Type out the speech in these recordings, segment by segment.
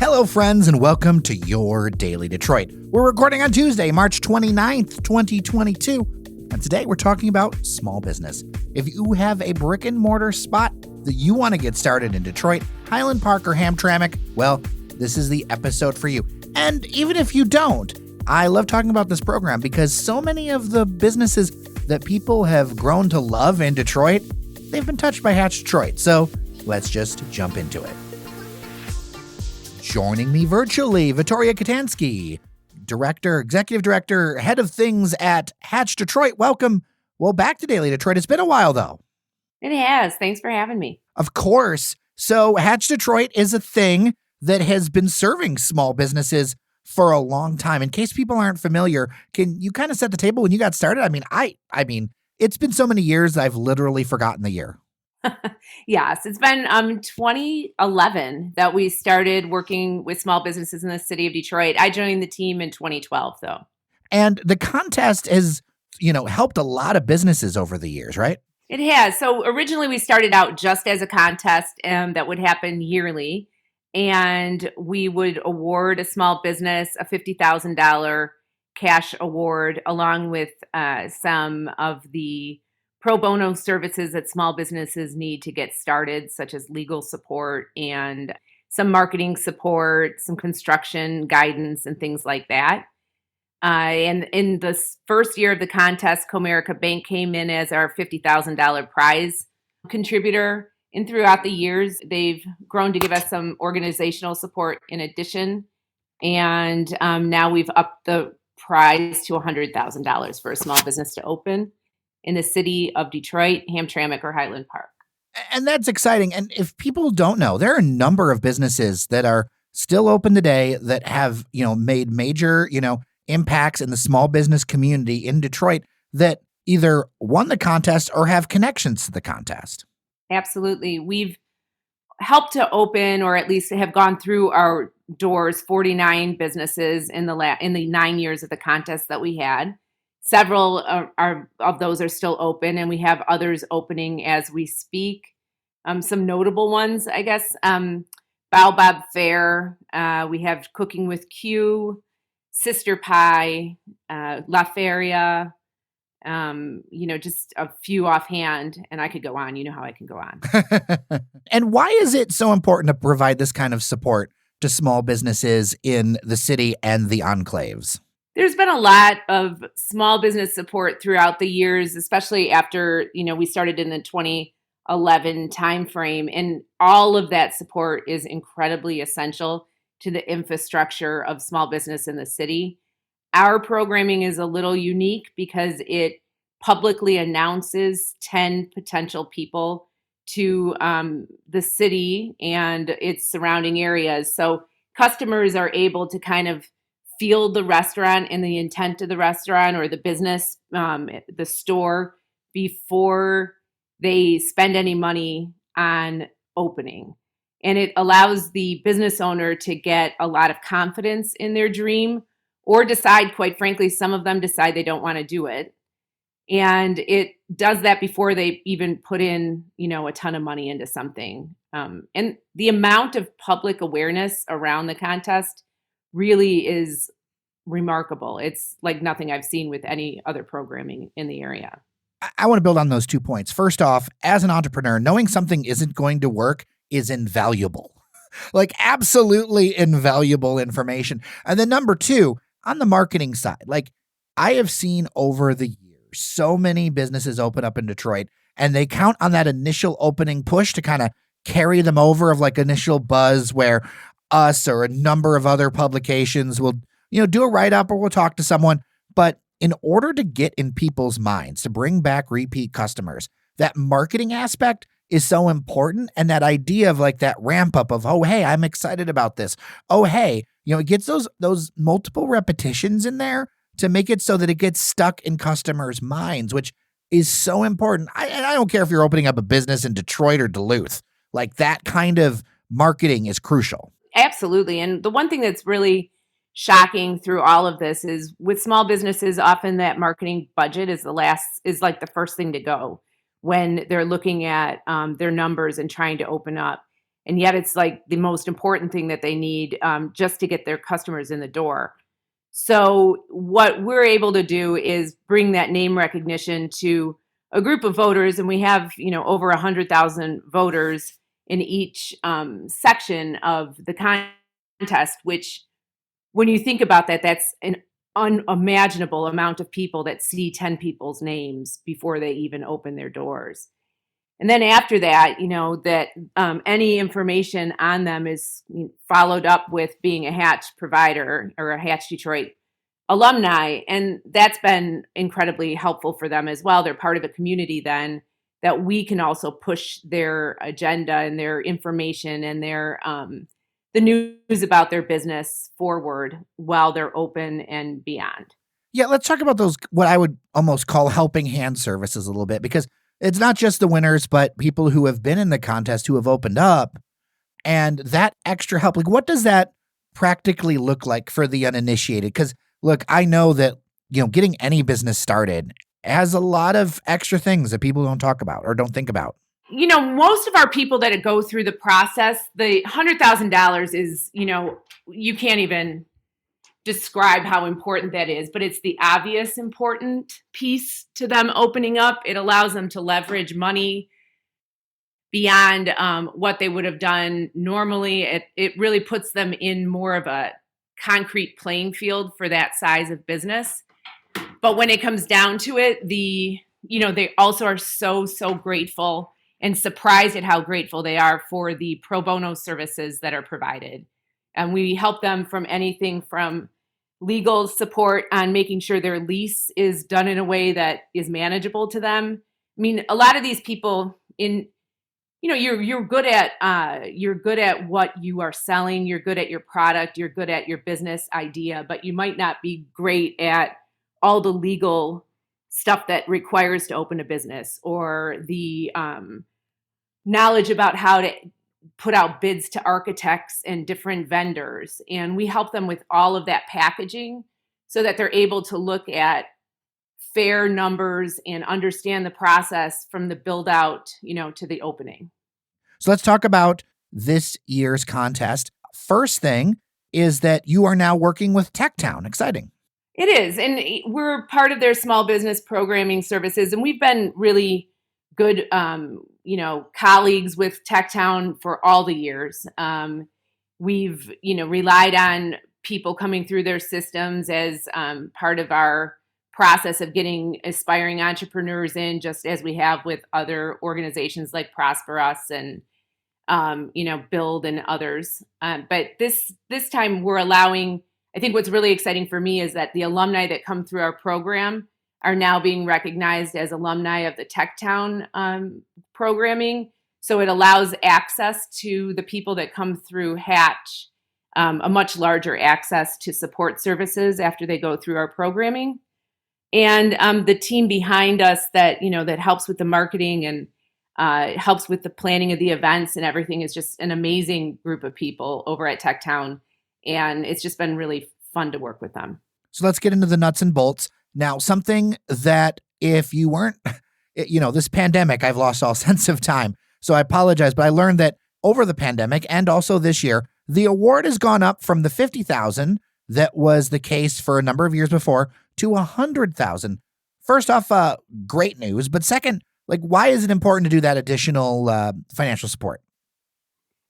Hello, friends, and welcome to Your Daily Detroit. We're recording on Tuesday, March 29th, 2022, and today we're talking about small business. If you have a brick and mortar spot that you want to get started in Detroit, Highland Park, or Hamtramck, well, this is the episode for you. And even if you don't, I love talking about this program because so many of the businesses that people have grown to love in Detroit, they've been touched by Hatch Detroit. So let's just jump into it. Joining me virtually, Vittoria Katanski, executive director, head of things at Hatch Detroit. Welcome. Well, back to Daily Detroit. It's been a while, though. It has. Thanks for having me. Of course. So Hatch Detroit is a thing that has been serving small businesses for a long time. In case people aren't familiar, can you kind of set the table when you got started? I mean, it's been so many years, I've literally forgotten the year. Yes, it's been 2011 that we started working with small businesses in the city of Detroit. I joined the team in 2012, though. And the contest has, helped a lot of businesses over the years, right? It has. So originally we started out just as a contest that would happen yearly. And we would award a small business a $50,000 cash award along with some of the pro bono services that small businesses need to get started, such as legal support and some marketing support, some construction guidance, and things like that. And in the first year of the contest, Comerica Bank came in as our $50,000 prize contributor. And throughout the years, they've grown to give us some organizational support in addition. And now we've upped the prize to $100,000 for a small business to open in the city of Detroit, Hamtramck, or Highland Park. And that's exciting. And if people don't know, there are a number of businesses that are still open today that have, made major, impacts in the small business community in Detroit that either won the contest or have connections to the contest. Absolutely. We've helped to open, or at least have gone through our doors, 49 businesses in the 9 years of the contest that we had. Several of those are still open, and we have others opening as we speak. Some notable ones, I guess, Baobab Fair. We have Cooking with Q, Sister Pie, La Feria. Just a few offhand, and I could go on. You know how I can go on. And why is it so important to provide this kind of support to small businesses in the city and the enclaves? There's been a lot of small business support throughout the years, especially after, we started in the 2011 timeframe. And all of that support is incredibly essential to the infrastructure of small business in the city. Our programming is a little unique because it publicly announces 10 potential people to the city and its surrounding areas. So customers are able to kind of feel the restaurant and the intent of the restaurant or the business, the store, before they spend any money on opening. And it allows the business owner to get a lot of confidence in their dream, or decide, quite frankly, some of them decide they don't want to do it. And it does that before they even put in, a ton of money into something. And the amount of public awareness around the contest really is remarkable. It's like nothing I've seen with any other programming in the area. I want to build on those 2 points. First off, as an entrepreneur, knowing something isn't going to work is invaluable. Like absolutely invaluable information. And then number 2, on the marketing side, like I have seen over the years, so many businesses open up in Detroit and they count on that initial opening push to kind of carry them over of like initial buzz where us or a number of other publications will, do a write-up or we'll talk to someone. But in order to get in people's minds, to bring back repeat customers, that marketing aspect is so important. And that idea of like that ramp up of, oh, hey, I'm excited about this. Oh, hey, it gets those multiple repetitions in there to make it so that it gets stuck in customers' minds, which is so important. I don't care if you're opening up a business in Detroit or Duluth, like that kind of marketing is crucial. Absolutely. And the one thing that's really shocking through all of this is with small businesses, often that marketing budget is like the first thing to go when they're looking at their numbers and trying to open up. And yet it's like the most important thing that they need, just to get their customers in the door. So what we're able to do is bring that name recognition to a group of voters, and we have, over 100,000 voters in each section of the contest, which, when you think about that, that's an unimaginable amount of people that see 10 people's names before they even open their doors. And then after that, that any information on them is followed up with being a Hatch provider or a Hatch Detroit alumni. And that's been incredibly helpful for them as well. They're part of a community then that we can also push their agenda and their information and their the news about their business forward while they're open and beyond. Yeah, let's talk about those, what I would almost call helping hand services a little bit, because it's not just the winners, but people who have been in the contest who have opened up, and that extra help. Like, what does that practically look like for the uninitiated? Because look, I know that, getting any business started has a lot of extra things that people don't talk about or don't think about. Most of our people that go through the process, the $100,000 is, you can't even describe how important that is, but it's the obvious important piece to them opening up. It allows them to leverage money beyond what they would have done normally. It really puts them in more of a concrete playing field for that size of business. But when it comes down to it, they also are so, so grateful and surprised at how grateful they are for the pro bono services that are provided. And we help them from anything from legal support on making sure their lease is done in a way that is manageable to them. I mean, a lot of these people you're good at what you are selling, you're good at your product, you're good at your business idea, but you might not be great at all the legal stuff that requires to open a business, or the knowledge about how to put out bids to architects and different vendors. And we help them with all of that packaging so that they're able to look at fair numbers and understand the process from the build out, to the opening. So let's talk about this year's contest. First thing is that you are now working with TechTown. Exciting. It is. And we're part of their small business programming services. And we've been really good, colleagues with TechTown for all the years. We've, relied on people coming through their systems as part of our process of getting aspiring entrepreneurs in, just as we have with other organizations like Prosper Us and, Build and others. But this time we're allowing, I think what's really exciting for me is that the alumni that come through our program are now being recognized as alumni of the TechTown programming. So it allows access to the people that come through Hatch, a much larger access to support services after they go through our programming. And the team behind us that helps with the marketing and helps with the planning of the events and everything is just an amazing group of people over at TechTown. And it's just been really fun to work with them. So let's get into the nuts and bolts. Now, something that if you weren't, this pandemic, I've lost all sense of time. So I apologize, but I learned that over the pandemic and also this year, the award has gone up from the $50,000 that was the case for a number of years before to $100,000. First off, great news. But second, why is it important to do that additional financial support?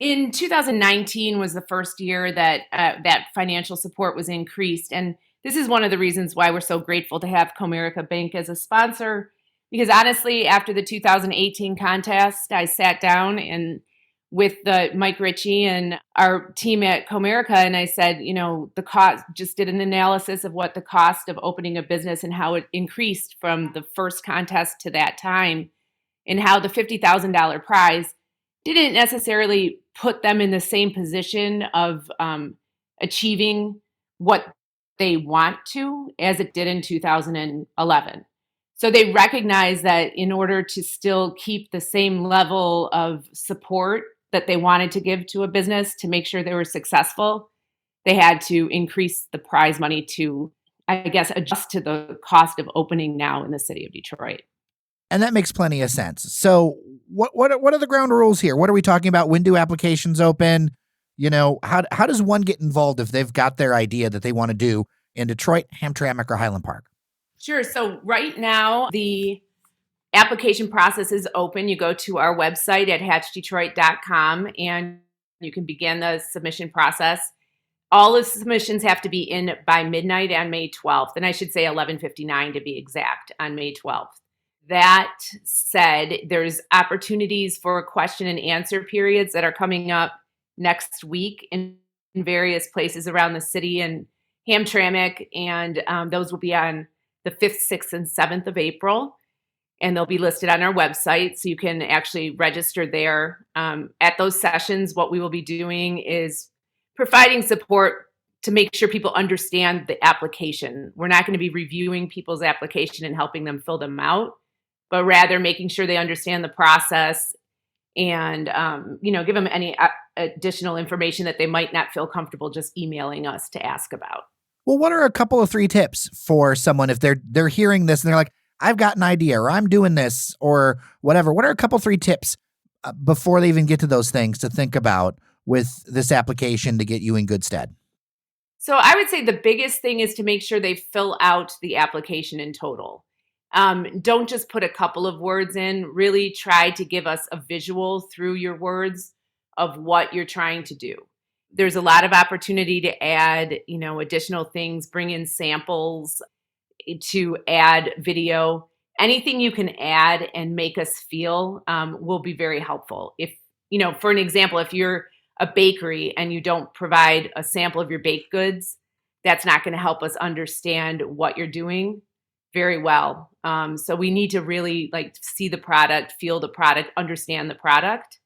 In 2019 was the first year that that financial support was increased. And this is one of the reasons why we're so grateful to have Comerica Bank as a sponsor. Because honestly, after the 2018 contest, I sat down and with Mike Ritchie and our team at Comerica, and I said, the cost, just did an analysis of what the cost of opening a business and how it increased from the first contest to that time, and how the $50,000 prize didn't necessarily put them in the same position of achieving what they want to as it did in 2011. So they recognize that in order to still keep the same level of support that they wanted to give to a business to make sure they were successful, they had to increase the prize money to, I guess, adjust to the cost of opening now in the city of Detroit. And that makes plenty of sense. So what are the ground rules here? What are we talking about? When do applications open? How does one get involved if they've got their idea that they want to do in Detroit, Hamtramck, or Highland Park? Sure. So right now, the application process is open. You go to our website at hatchdetroit.com and you can begin the submission process. All the submissions have to be in by midnight on May 12th, and I should say 11:59 to be exact on May 12th. That said, there's opportunities for question and answer periods that are coming up next week in various places around the city and Hamtramck, and those will be on the 5th, 6th, and 7th of April, and they'll be listed on our website, so you can actually register there. At those sessions, what we will be doing is providing support to make sure people understand the application. We're not going to be reviewing people's application and helping them fill them out, but rather making sure they understand the process and, give them any additional information that they might not feel comfortable just emailing us to ask about. Well, what are a couple of 3 tips for someone if they're hearing this and they're like, I've got an idea or I'm doing this or whatever? What are a couple 3 tips before they even get to those things to think about with this application to get you in good stead? So I would say the biggest thing is to make sure they fill out the application in total. Don't just put a couple of words in. Really try to give us a visual through your words of what you're trying to do. There's a lot of opportunity to add, additional things, bring in samples, to add video. Anything you can add and make us feel will be very helpful. If, for an example, if you're a bakery and you don't provide a sample of your baked goods, that's not going to help us understand what you're doing very well. So we need to really see the product, feel the product, understand the product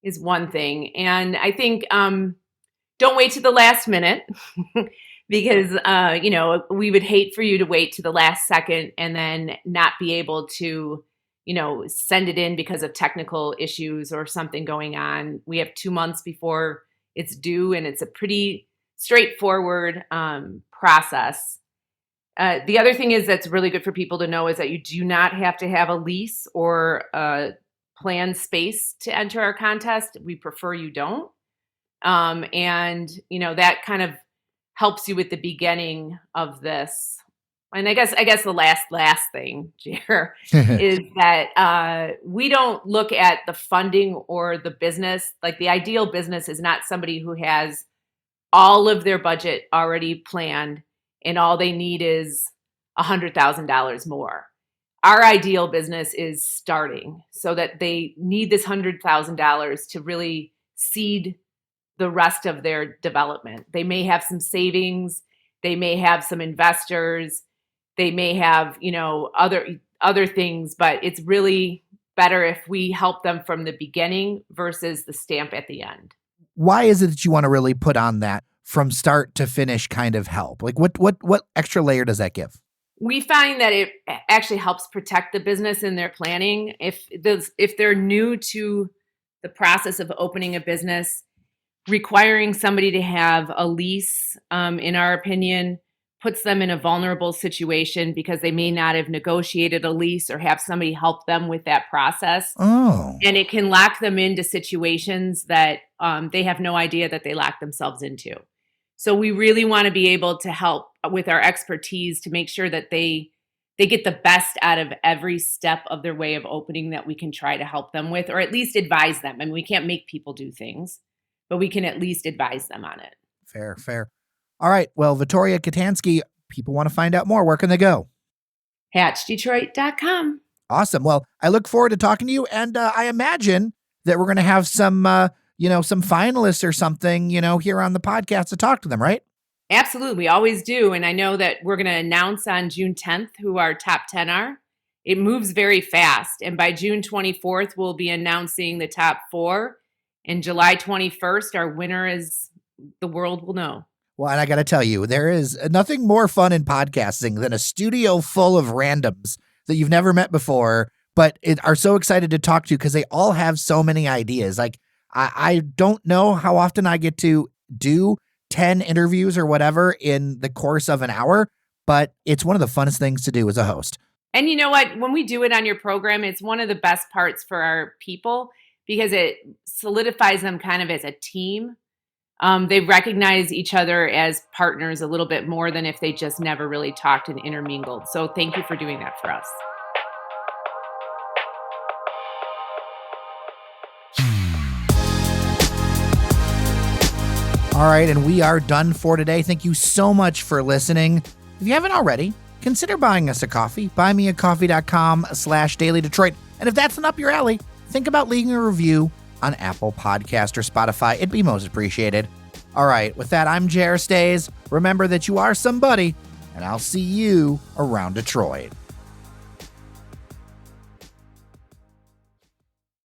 is one thing. And I think don't wait to the last minute because, we would hate for you to wait to the last second and then not be able to, send it in because of technical issues or something going on. We have 2 months before it's due, and it's a pretty straightforward process. The other thing that's really good for people to know is that you do not have to have a lease or a planned space to enter our contest. We prefer you don't. That kind of helps you with the beginning of this. And I guess the last thing, Jer, is that we don't look at the funding or the business. Like the ideal business is not somebody who has all of their budget already planned and all they need is $100,000 more. Our ideal business is starting so that they need this $100,000 to really seed the rest of their development. They may have some savings, they may have some investors, they may have, other things, but it's really better if we help them from the beginning versus the stamp at the end. Why is it that you want to really put on that from start to finish kind of help? Like what extra layer does that give? We find that it actually helps protect the business in their planning. If they're new to the process of opening a business, requiring somebody to have a lease, in our opinion, puts them in a vulnerable situation because they may not have negotiated a lease or have somebody help them with that process. Oh. And it can lock them into situations that they have no idea that they lock themselves into. So we really want to be able to help with our expertise to make sure that they get the best out of every step of their way of opening that we can try to help them with, or at least advise them. I mean, we can't make people do things, but we can at least advise them on it. Fair. All right. Well, Vittoria Katanski, people want to find out more. Where can they go? hatchdetroit.com. Awesome. Well, I look forward to talking to you. And I imagine that we're going to have some finalists or something, here on the podcast to talk to them, right? Absolutely. We always do. And I know that we're going to announce on June 10th who our top 10 are. It moves very fast. And by June 24th, we'll be announcing the top 4. And July 21st, our winner is the world will know. Well, and I got to tell you, there is nothing more fun in podcasting than a studio full of randoms that you've never met before, but are so excited to talk to because they all have so many ideas. Like, I don't know how often I get to do 10 interviews or whatever in the course of an hour, but it's one of the funnest things to do as a host. And you know what? When we do it on your program, it's one of the best parts for our people because it solidifies them kind of as a team. They recognize each other as partners a little bit more than if they just never really talked and intermingled. So thank you for doing that for us. All right, and we are done for today. Thank you so much for listening. If you haven't already, consider buying us a coffee. Buymeacoffee.com/Daily Detroit. And if that's not up your alley, think about leaving a review on Apple Podcast or Spotify. It'd be most appreciated. All right, with that, I'm Jer Stays. Remember that you are somebody, and I'll see you around Detroit.